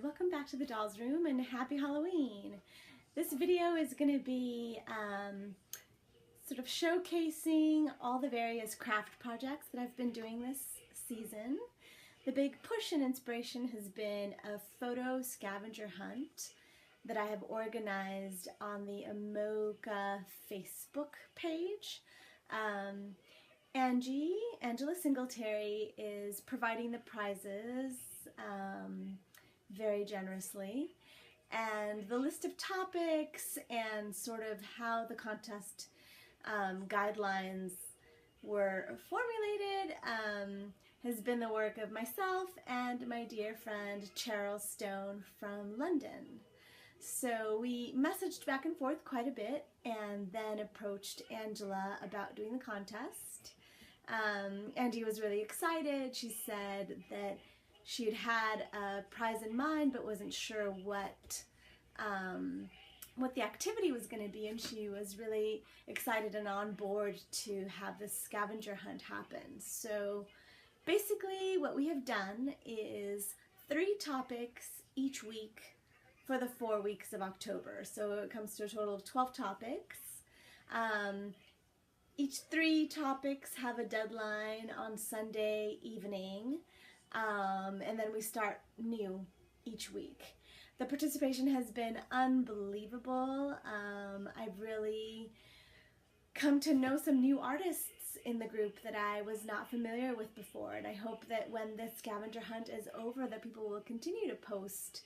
welcome back to the Dolls Room and happy Halloween. This video is going to be sort of showcasing all the various craft projects that I've been doing this season. The big push and inspiration has been a photo scavenger hunt that I have organized on the Amoka Facebook page. Angela Singletary is providing the prizes very generously, and the list of topics and sort of how the contest guidelines were formulated has been the work of myself and my dear friend Cheryl Stone from London. So we messaged back and forth quite a bit and then approached Angela about doing the contest. Angie was really excited. She said that she had had a prize in mind but wasn't sure what the activity was going to be, and she was really excited and on board to have this scavenger hunt happen. So basically what we have done is 3 topics each week for the 4 weeks of October. So it comes to a total of 12 topics. Each 3 topics have a deadline on Sunday evening, and then we start new each week. The participation has been unbelievable. I've really come to know some new artists in the group that I was not familiar with before, and I hope that when this scavenger hunt is over that people will continue to post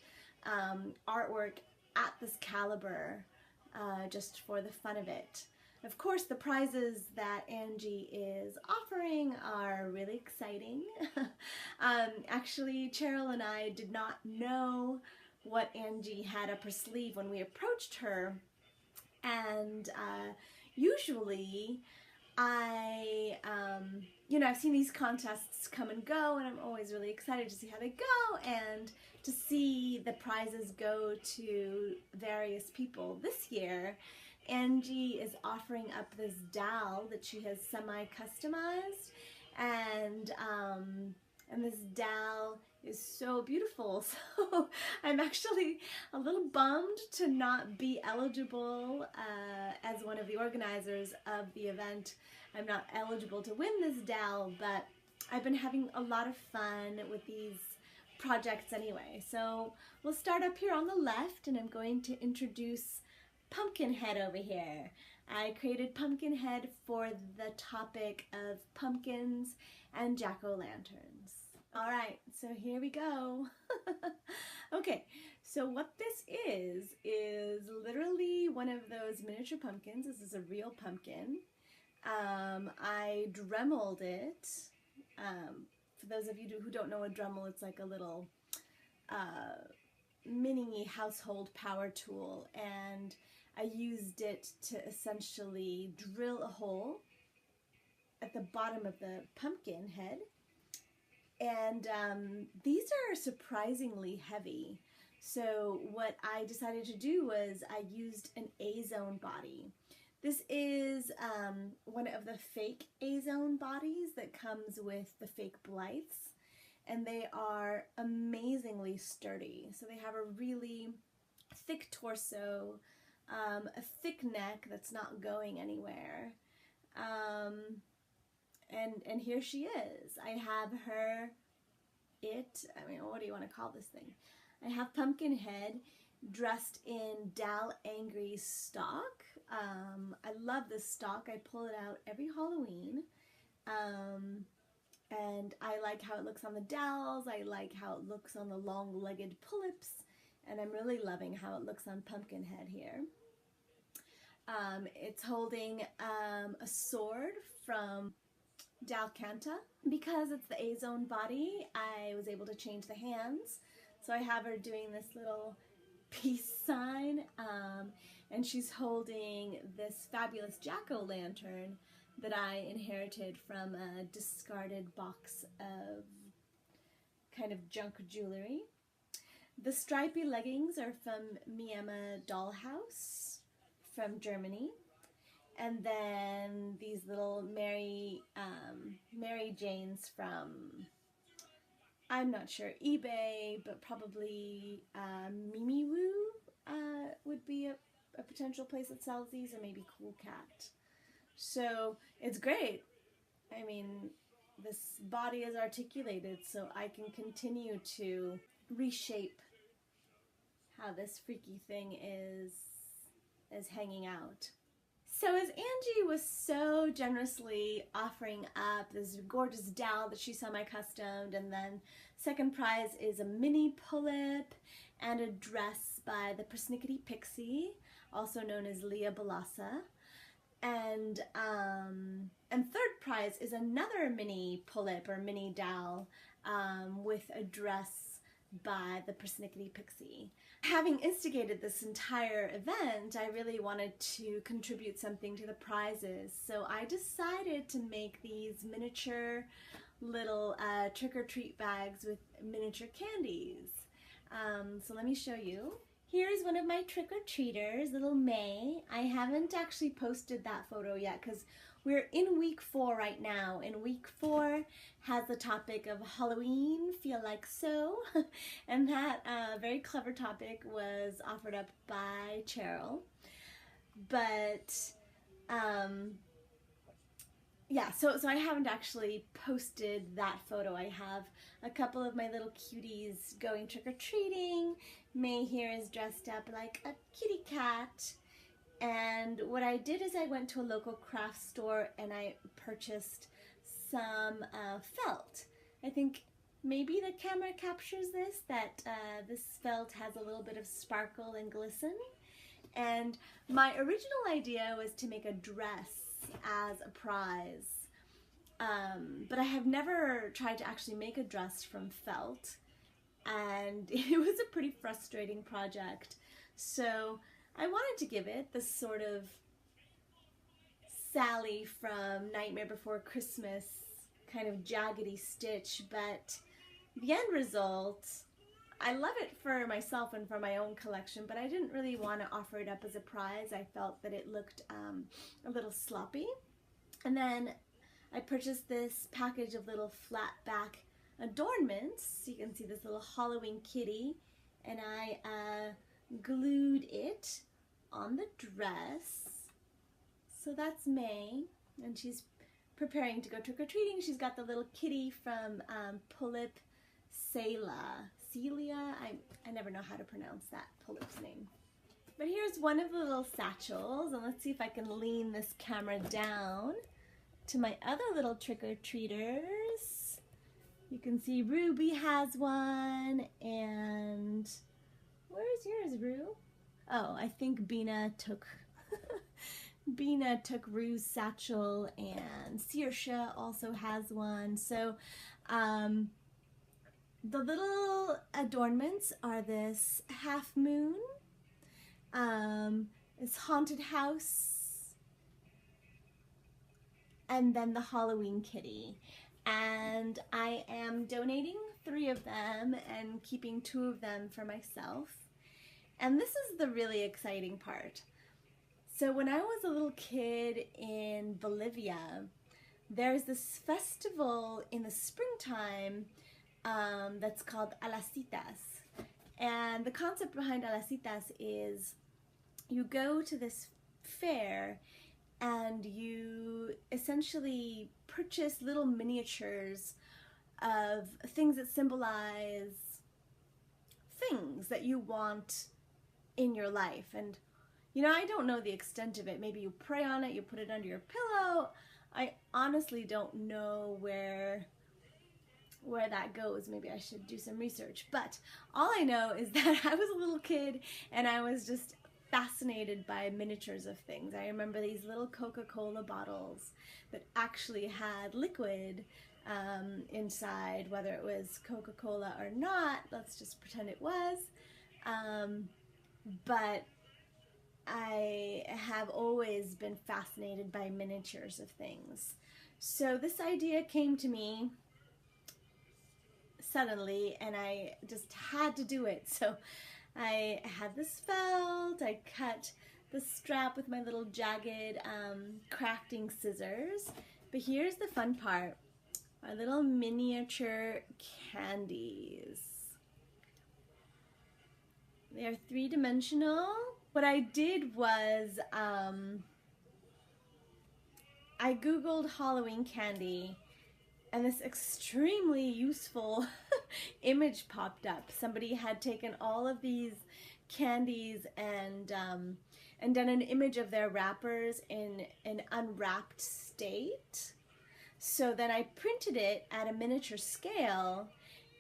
artwork at this caliber just for the fun of it. Of course, the prizes that Angie is offering are really exciting. Actually, Cheryl and I did not know what Angie had up her sleeve when we approached her, and usually I've seen these contests come and go, and I'm always really excited to see how they go and to see the prizes go to various people. This year, Angie is offering up this dowel that she has semi-customized, and this dowel is so beautiful. So I'm actually a little bummed to not be eligible as one of the organizers of the event. I'm not eligible to win this dowel, but I've been having a lot of fun with these projects anyway. So we'll start up here on the left, and I'm going to introduce Pumpkinhead over here. I created Pumpkinhead for the topic of pumpkins and jack-o'-lanterns. Alright, so here we go. Okay, so what this is literally one of those miniature pumpkins. This is a real pumpkin. I Dremeled it. For those of you who don't know a Dremel, it's like a little mini household power tool, and I used it to essentially drill a hole at the bottom of the pumpkin head. And these are surprisingly heavy. So what I decided to do was I used an A-zone body. This is one of the fake A-zone bodies that comes with the fake Blythes, and they are amazingly sturdy. So they have a really thick torso, a thick neck that's not going anywhere, and here she is. I have her, what do you want to call this thing? I have Pumpkinhead dressed in Dal Angry's stock. I love this stock. I pull it out every Halloween, and I like how it looks on the Dals. I like how it looks on the long-legged Pullips, and I'm really loving how it looks on Pumpkinhead here. It's holding a sword from Dalcanta. Because it's the A-zone body, I was able to change the hands. So I have her doing this little peace sign, and she's holding this fabulous jack-o'-lantern that I inherited from a discarded box of kind of junk jewelry. The stripy leggings are from Miema Dollhouse from Germany. And then these little Mary Janes from I'm not sure, eBay, but probably Mimiwoo would be a potential place that sells these, or maybe Cool Cat. So it's great. I mean, this body is articulated, so I can continue to reshape how this freaky thing is hanging out. So as Angie was so generously offering up this gorgeous dowel that she semi-customed, and then second prize is a mini pullip and a dress by the Persnickety Pixie, also known as Leah Balassa. And third prize is another mini pullip or mini dowel with a dress by the Persnickety Pixie. Having instigated this entire event, I really wanted to contribute something to the prizes, so I decided to make these miniature little trick-or-treat bags with miniature candies. So let me show you. Here's one of my trick-or-treaters, little May. I haven't actually posted that photo yet because we're in week 4 right now, and week 4 has the topic of Halloween, feel like so, and that very clever topic was offered up by Cheryl. But yeah, so I haven't actually posted that photo. I have a couple of my little cuties going trick-or-treating. May here is dressed up like a kitty cat. And what I did is I went to a local craft store and I purchased some felt. I think maybe the camera captures this, that this felt has a little bit of sparkle and glisten. And my original idea was to make a dress as a prize. But I have never tried to actually make a dress from felt. And it was a pretty frustrating project. So I wanted to give it this sort of Sally from Nightmare Before Christmas kind of jaggedy stitch, but the end result, I love it for myself and for my own collection, but I didn't really want to offer it up as a prize. I felt that it looked a little sloppy. And then I purchased this package of little flat back adornments. You can see this little Halloween kitty, and I glued it on the dress. So that's May, and she's preparing to go trick-or-treating. She's got the little kitty from Pullip Celia. I never know how to pronounce that Pullip's name. But here's one of the little satchels, and let's see if I can lean this camera down to my other little trick-or-treaters. You can see Ruby has one, and where's yours, Rue? Oh, I think Bina took Rue's satchel, and Saoirse also has one. So the little adornments are this half moon, this haunted house, and then the Halloween kitty. And I am donating 3 of them and keeping 2 of them for myself. And this is the really exciting part. So when I was a little kid in Bolivia, there's this festival in the springtime that's called Alacitas. And the concept behind Alacitas is you go to this fair and you essentially purchase little miniatures of things that symbolize things that you want in your life. And you know, I don't know the extent of it. Maybe you pray on it, you put it under your pillow. I honestly don't know where that goes. Maybe I should do some research. But all I know is that I was a little kid and I was just fascinated by miniatures of things. I remember these little Coca-Cola bottles that actually had liquid inside, whether it was Coca-Cola or not. Let's just pretend it was. But I have always been fascinated by miniatures of things. So this idea came to me suddenly and I just had to do it. So I had this felt, I cut the strap with my little jagged crafting scissors. But here's the fun part. our little miniature candies. They are three-dimensional. What I did was, I Googled Halloween candy, and this extremely useful image popped up. Somebody had taken all of these candies and done an image of their wrappers in an unwrapped state. So then I printed it at a miniature scale,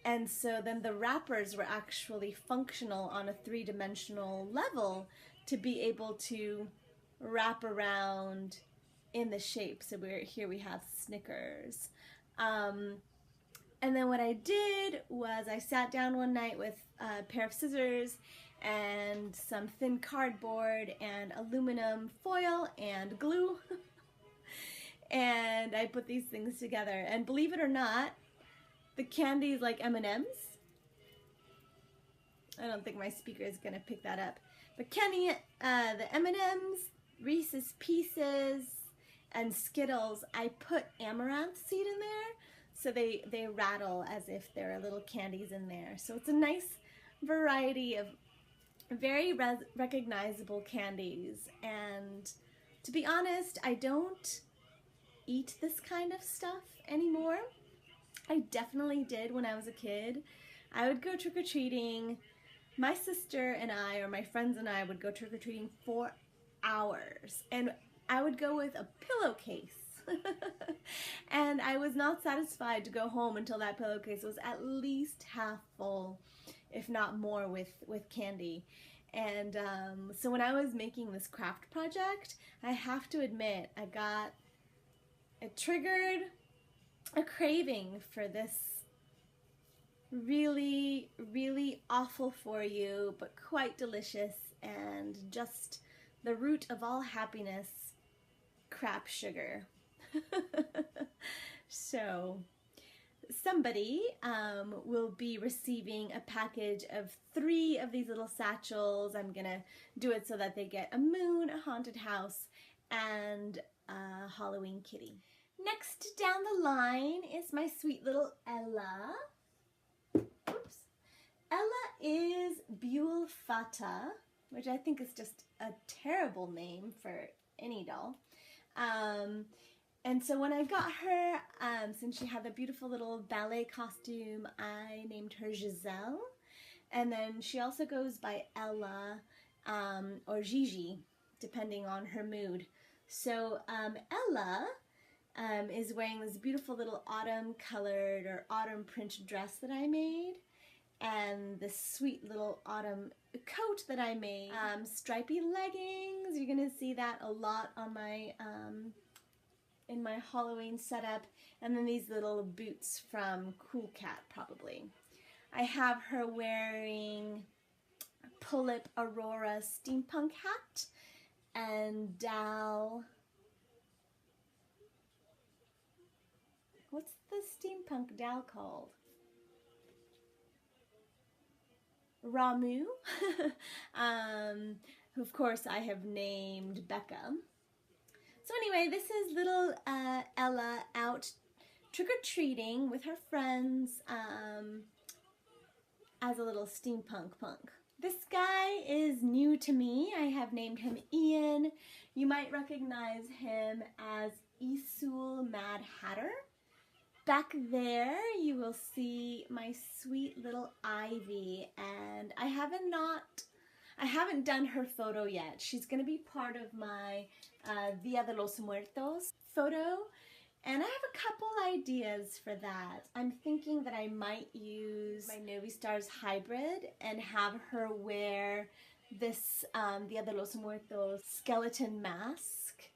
and so then the wrappers were actually functional on a three-dimensional level to be able to wrap around in the shape. So here we have Snickers. And then what I did was I sat down one night with a pair of scissors and some thin cardboard and aluminum foil and glue. And I put these things together. And believe it or not, the candy is like M&Ms. I don't think my speaker is going to pick that up. But the M&Ms, Reese's Pieces, and Skittles, I put amaranth seed in there, so they rattle as if there are little candies in there. So it's a nice variety of very recognizable candies. And to be honest, I don't eat this kind of stuff anymore. I definitely did when I was a kid. I would go trick-or-treating. My sister and I, or my friends and I, would go trick-or-treating for hours. And I would go with a pillowcase. And I was not satisfied to go home until that pillowcase was at least half full, if not more, with candy. And so when I was making this craft project, I have to admit, it triggered a craving for this really, really awful for you, but quite delicious and just the root of all happiness, crap sugar. So somebody will be receiving a package of 3 of these little satchels. I'm gonna do it so that they get a moon, a haunted house, and a Halloween kitty. Next down the line is my sweet little Ella. Oops. Ella is Buell Fata, which I think is just a terrible name for any doll. And so when I got her, since she had the beautiful little ballet costume, I named her Giselle. And then she also goes by Ella or Gigi, depending on her mood. So Ella is wearing this beautiful little autumn colored or autumn print dress that I made, and this sweet little autumn coat that I made. Stripy leggings, you're gonna see that a lot on my in my Halloween setup, and then these little boots from Cool Cat probably. I have her wearing Pullip Aurora steampunk hat and Dal. What's the steampunk Dal called? Ramu, who of course I have named Becca. So anyway, this is little Ella out trick-or-treating with her friends as a little steampunk punk. This guy is new to me. I have named him Ian. You might recognize him as Isul Mad Hatter. Back there you will see my sweet little Ivy, and I haven't done her photo yet. She's going to be part of my Dia de los Muertos photo, and I have a couple ideas for that. I'm thinking that I might use my Novi Stars hybrid and have her wear this Dia de los Muertos skeleton mask,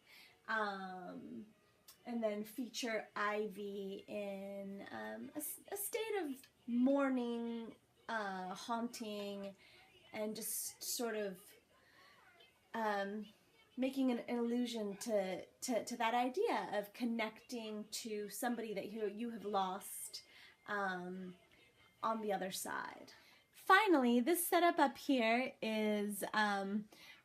and then feature Ivy in a state of mourning, haunting, and just sort of making an allusion to that idea of connecting to somebody that you have lost on the other side. Finally, this setup up here is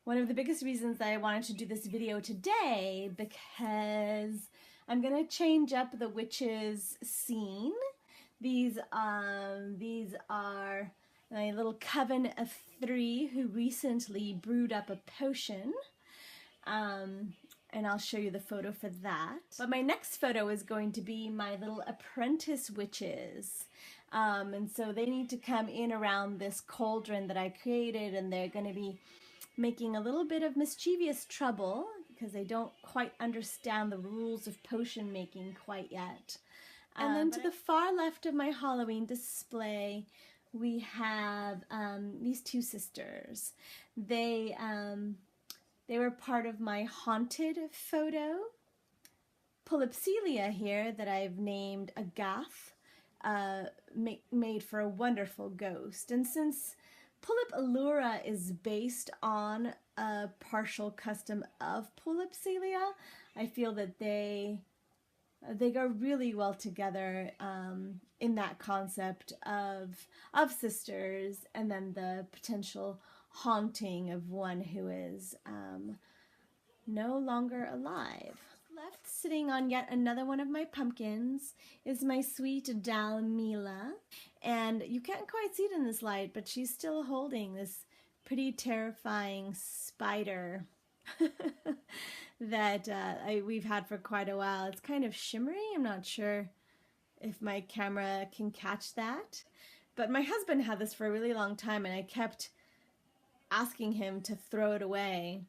one of the biggest reasons that I wanted to do this video today, because I'm gonna change up the witch's scene. These are my little coven of 3 who recently brewed up a potion. And I'll show you the photo for that. But my next photo is going to be my little apprentice witches. And so they need to come in around this cauldron that I created, and they're going to be making a little bit of mischievous trouble because they don't quite understand the rules of potion making quite yet. And then to the far left of my Halloween display, we have these 2 sisters. They were part of my haunted photo. Pullip here that I've named a Gath, made for a wonderful ghost. And since Pullip Allura is based on a partial custom of Pullip, I feel that they go really well together in that concept of sisters, and then the potential haunting of one who is no longer alive. Left, sitting on yet another one of my pumpkins, is my sweet Dalmila, and you can't quite see it in this light, but she's still holding this pretty terrifying spider that we've had for quite a while. It's kind of shimmery. I'm not sure if my camera can catch that, but my husband had this for a really long time, and I kept asking him to throw it away.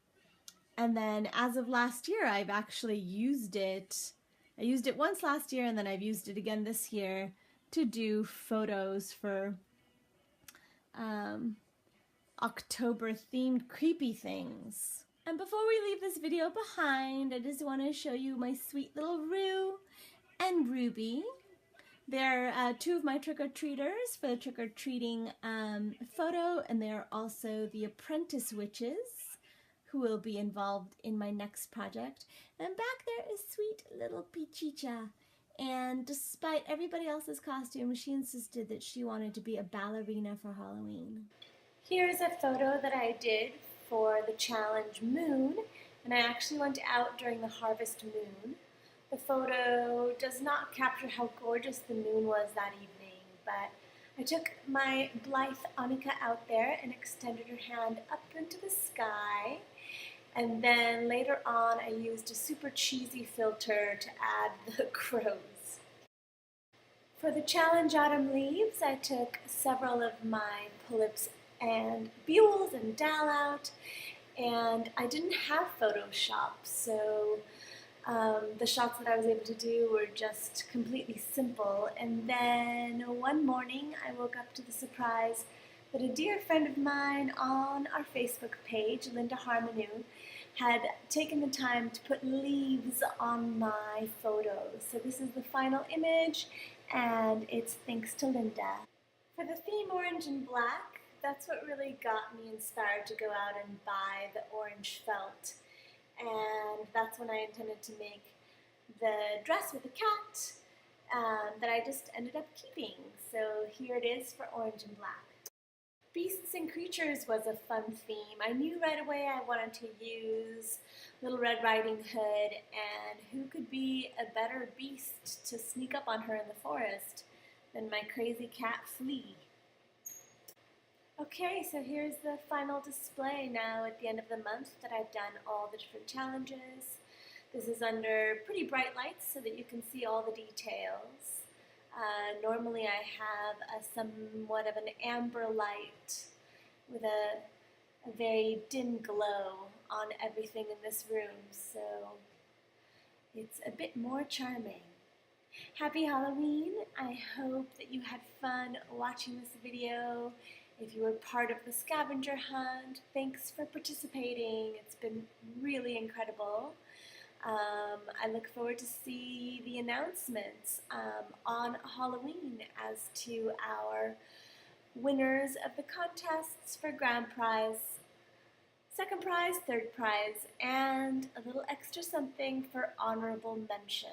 And then as of last year, I've actually used it. I used it once last year, and then I've used it again this year to do photos for October themed creepy things. And before we leave this video behind, I just want to show you my sweet little Rue and Ruby. They're 2 of my trick-or-treaters for the trick-or-treating photo, and they're also the apprentice witches who will be involved in my next project. And back there is sweet little Pichicha. And despite everybody else's costume, she insisted that she wanted to be a ballerina for Halloween. Here's a photo that I did for the challenge Moon, and I actually went out during the harvest moon. The photo does not capture how gorgeous the moon was that evening, but I took my blithe Annika out there and extended her hand up into the sky, and then later on I used a super cheesy filter to add the crows. For the challenge Autumn Leaves, I took several of my Pullips and Buells and Dal out, and I didn't have Photoshop, so the shots that I was able to do were just completely simple. And then one morning I woke up to the surprise that a dear friend of mine on our Facebook page, Linda Harmonu, had taken the time to put leaves on my photos. So this is the final image, and it's thanks to Linda. For the theme orange and black, that's what really got me inspired to go out and buy the orange felt. And that's when I intended to make the dress with the cat that I just ended up keeping. So here it is for orange and black. Beasts and creatures was a fun theme. I knew right away I wanted to use Little Red Riding Hood, and who could be a better beast to sneak up on her in the forest than my crazy cat Flea. Okay, so here's the final display now at the end of the month that I've done all the different challenges. This is under pretty bright lights so that you can see all the details. Normally I have a somewhat of an amber light with a very dim glow on everything in this room, so it's a bit more charming. Happy Halloween! I hope that you had fun watching this video. If you were part of the scavenger hunt, thanks for participating. It's been really incredible. I look forward to see the announcements on Halloween as to our winners of the contests for grand prize, second prize, third prize, and a little extra something for honorable mention.